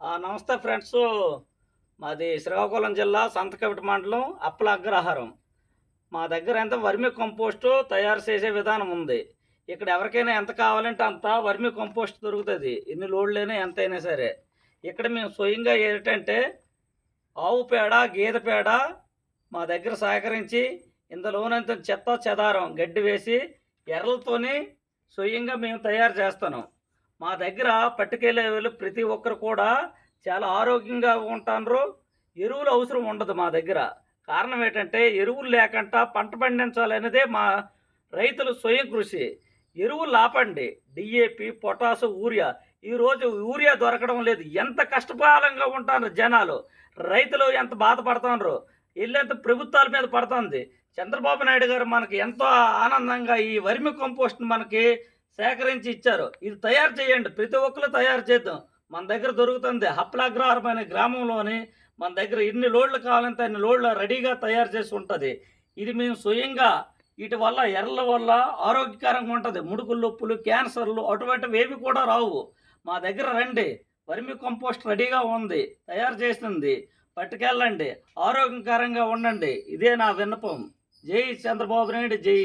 నమస్తే ఫ్రెండ్స్. మాది శ్రీకాకుళం జిల్లా సంతకవిటి మండలం అప్పల అగ్రహారం. మా దగ్గర ఎంత వర్మి కంపోస్టు తయారు చేసే విధానం ఉంది. ఇక్కడ ఎవరికైనా ఎంత కావాలంటే అంత వర్మి కంపోస్ట్ దొరుకుతుంది, ఎన్ని లోడ్లైనా ఎంతైనా సరే. ఇక్కడ మేము స్వయంగా ఏంటంటే ఆవు పేడ, గేదె పేడ మా దగ్గర సేకరించి ఇందులోనంత చెత్త చెదారం గడ్డి వేసి ఎర్రలతోని స్వయంగా మేము తయారు చేస్తాను. మా దగ్గర పట్టుకెళ్ళే ప్రతి ఒక్కరు కూడా చాలా ఆరోగ్యంగా ఉంటారు. ఎరువులు అవసరం ఉండదు మా దగ్గర. కారణం ఏంటంటే ఎరువులు లేకుండా పంట పండించాలనేదే మా రైతులు స్వయం కృషి. ఎరువులు ఆపండి. DAP, potash, urea. ఈరోజు యూరియా దొరకడం లేదు. ఎంత కష్టపాలంగా ఉంటారు జనాలు, రైతులు ఎంత బాధపడుతున్నారు. వీళ్ళంత ప్రభుత్వాల మీద పడుతుంది. చంద్రబాబు నాయుడు గారు మనకి ఎంతో ఆనందంగా ఈ వర్మి కంపోస్ట్ మనకి సేకరించి ఇచ్చారు. ఇది తయారు చేయండి, ప్రతి ఒక్కరు తయారు చేద్దాం. మన దగ్గర దొరుకుతుంది. హప్లాగ్రహారం అనే గ్రామంలోని మన దగ్గర ఎన్ని లోడ్లు కావాలంటే అన్ని లోడ్లు రెడీగా తయారు చేసి ఉంటుంది. ఇది మేము స్వయంగా వీటి వల్ల ఎర్రల వల్ల ఆరోగ్యకరంగా ఉంటుంది. ముడుకులు నొప్పులు, క్యాన్సర్లు అటువంటివి ఏవి కూడా రావు. మా దగ్గర రండి, వర్మి కంపోస్ట్ రెడీగా ఉంది, తయారు చేసింది, పట్టుకెళ్ళండి, ఆరోగ్యకరంగా ఉండండి. ఇదే నా విన్నపం. జై చంద్రబాబు నాయుడు, జై.